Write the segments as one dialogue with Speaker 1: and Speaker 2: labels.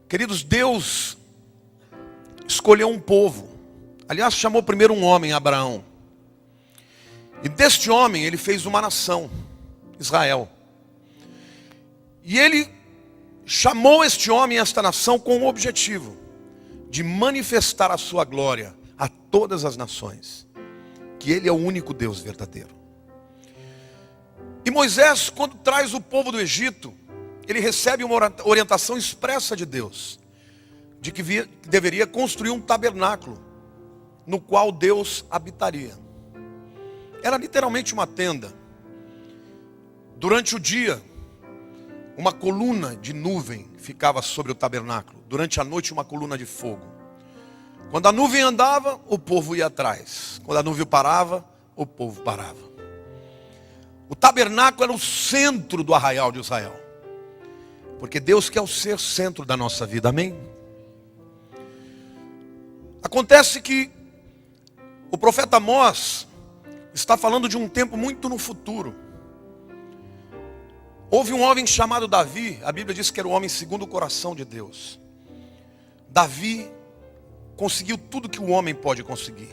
Speaker 1: Queridos, Deus escolheu um povo. Aliás, chamou primeiro um homem, Abraão. E deste homem ele fez uma nação, Israel. E ele chamou este homem e esta nação com o objetivo de manifestar a sua glória a todas as nações, que ele é o único Deus verdadeiro. E Moisés, quando traz o povo do Egito, ele recebe uma orientação expressa de Deus, de que deveria construir um tabernáculo, no qual Deus habitaria. Era literalmente uma tenda. Durante o dia, uma coluna de nuvem ficava sobre o tabernáculo. Durante a noite, uma coluna de fogo. Quando a nuvem andava, o povo ia atrás. Quando a nuvem parava, o povo parava. O tabernáculo era o centro do arraial de Israel. Porque Deus quer ser centro da nossa vida, amém? Acontece que o profeta Amós está falando de um tempo muito no futuro. Houve um homem chamado Davi, a Bíblia diz que era o homem segundo o coração de Deus. Davi conseguiu tudo que o homem pode conseguir.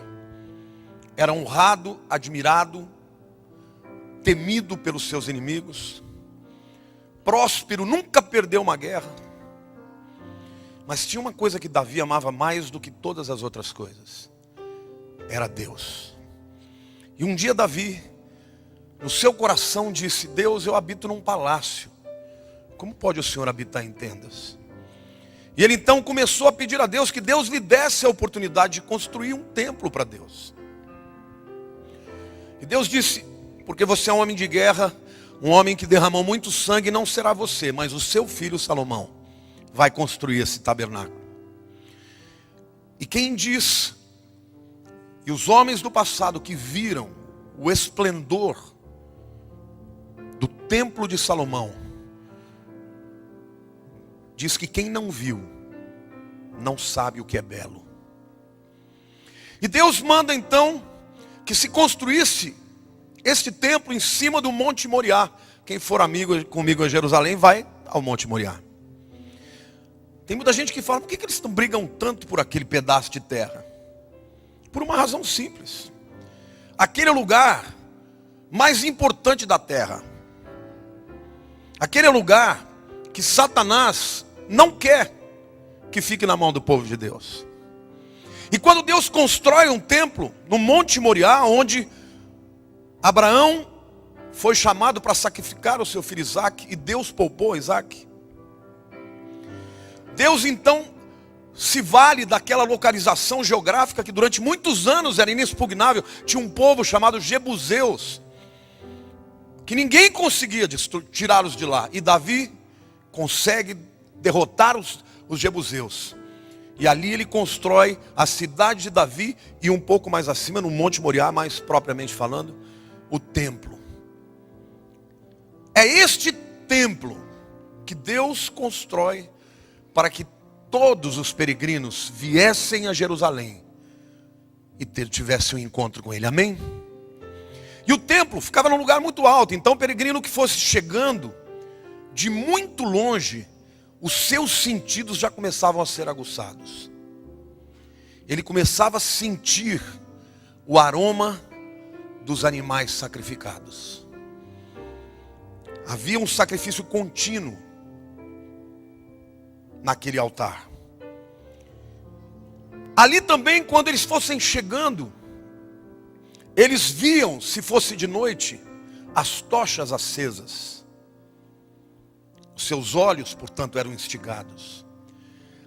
Speaker 1: Era honrado, admirado, temido pelos seus inimigos, próspero, nunca perdeu uma guerra. Mas tinha uma coisa que Davi amava mais do que todas as outras coisas. Era Deus. E um dia Davi, no seu coração, disse: Deus, eu habito num palácio. Como pode o Senhor habitar em tendas? E ele então começou a pedir a Deus que Deus lhe desse a oportunidade de construir um templo para Deus. E Deus disse: porque você é um homem de guerra, um homem que derramou muito sangue, não será você, mas o seu filho Salomão vai construir esse tabernáculo. E quem diz, e os homens do passado que viram o esplendor do templo de Salomão, diz que quem não viu, não sabe o que é belo. E Deus manda então que se construísse este templo em cima do Monte Moriá. Quem for amigo comigo a Jerusalém, vai ao Monte Moriá. Tem muita gente que fala: por que eles brigam tanto por aquele pedaço de terra? Por uma razão simples. Aquele é o lugar mais importante da terra. Aquele é o lugar que Satanás não quer que fique na mão do povo de Deus. E quando Deus constrói um templo no Monte Moriá, onde Abraão foi chamado para sacrificar o seu filho Isaque, e Deus poupou Isaque, Deus então se vale daquela localização geográfica que durante muitos anos era inexpugnável. Tinha um povo chamado Jebuseus, que ninguém conseguia tirá-los de lá. E Davi consegue derrotar os Jebuseus. E ali ele constrói a cidade de Davi e um pouco mais acima, no Monte Moriá, mais propriamente falando, o templo. É este templo que Deus constrói para que todos os peregrinos viessem a Jerusalém e tivessem um encontro com ele, amém? E o templo ficava num lugar muito alto, então o peregrino que fosse chegando de muito longe, os seus sentidos já começavam a ser aguçados. Ele começava a sentir o aroma dos animais sacrificados. Havia um sacrifício contínuo naquele altar. Ali também, quando eles fossem chegando, eles viam, se fosse de noite, as tochas acesas. Os seus olhos, portanto, eram instigados.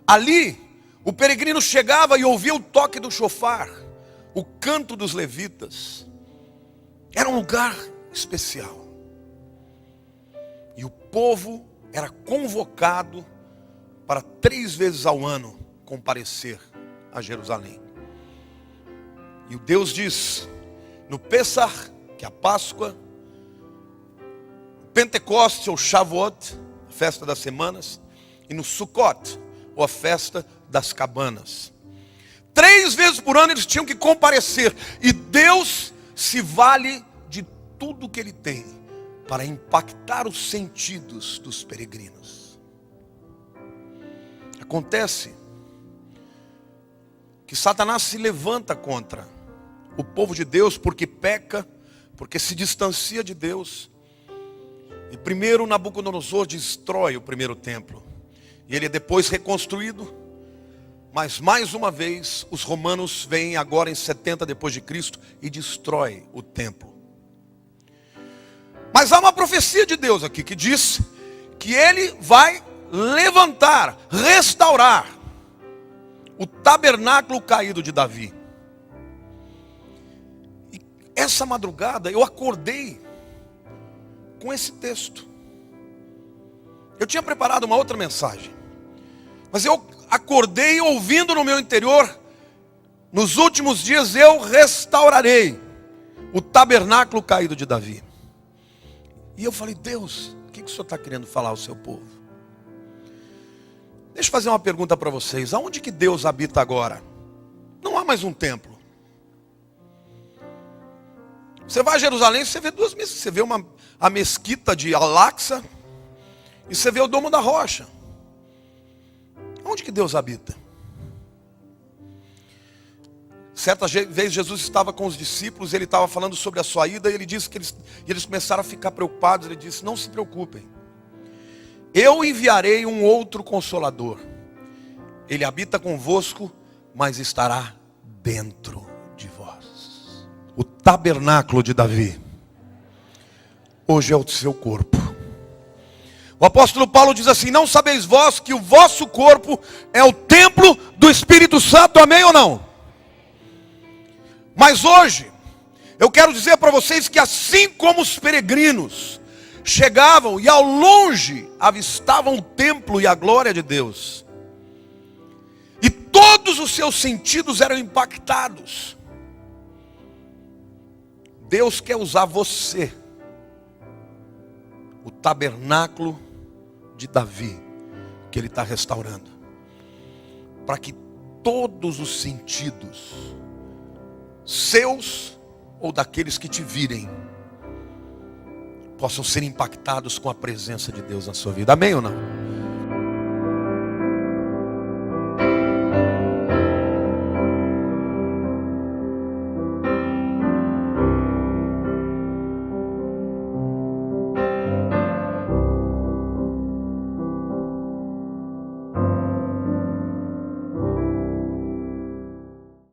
Speaker 1: Ali, o peregrino chegava e ouvia o toque do chofar, o canto dos levitas. Era um lugar especial. E o povo era convocado para 3 vezes ao ano comparecer a Jerusalém. E o Deus diz, no Pessah, que é a Páscoa, Pentecostes ou Shavuot, a festa das semanas, e no Sukkot, ou a festa das cabanas. 3 vezes por ano eles tinham que comparecer. E Deus se vale de tudo que Ele tem para impactar os sentidos dos peregrinos. Acontece que Satanás se levanta contra o povo de Deus porque peca, porque se distancia de Deus. E primeiro Nabucodonosor destrói o primeiro templo. E ele é depois reconstruído. Mas mais uma vez os romanos vêm agora em 70 depois de Cristo e destrói o templo. Mas há uma profecia de Deus aqui que diz que ele vai levantar, restaurar o tabernáculo caído de Davi. E essa madrugada eu acordei com esse texto. Eu tinha preparado uma outra mensagem, mas eu acordei ouvindo no meu interior: nos últimos dias eu restaurarei o tabernáculo caído de Davi. E eu falei: Deus, o que o Senhor está querendo falar ao seu povo? Deixa eu fazer uma pergunta para vocês. Aonde que Deus habita agora? Não há mais um templo. Você vai a Jerusalém, você vê duas mesquitas. Você vê a mesquita de Al-Aqsa e você vê o Domo da Rocha. Onde que Deus habita? Certa vez Jesus estava com os discípulos, ele estava falando sobre a sua ida, e ele disse que eles começaram a ficar preocupados. Ele disse: não se preocupem, eu enviarei um outro Consolador. Ele habita convosco, mas estará dentro de vós. O tabernáculo de Davi hoje é o seu corpo. O apóstolo Paulo diz assim: não sabeis vós que o vosso corpo é o templo do Espírito Santo, amém ou não? Mas hoje, eu quero dizer para vocês que assim como os peregrinos chegavam e ao longe avistavam o templo e a glória de Deus, e todos os seus sentidos eram impactados, Deus quer usar você, o tabernáculo de Davi, que Ele está restaurando, para que todos os sentidos, seus ou daqueles que te virem, possam ser impactados com a presença de Deus na sua vida, amém ou não?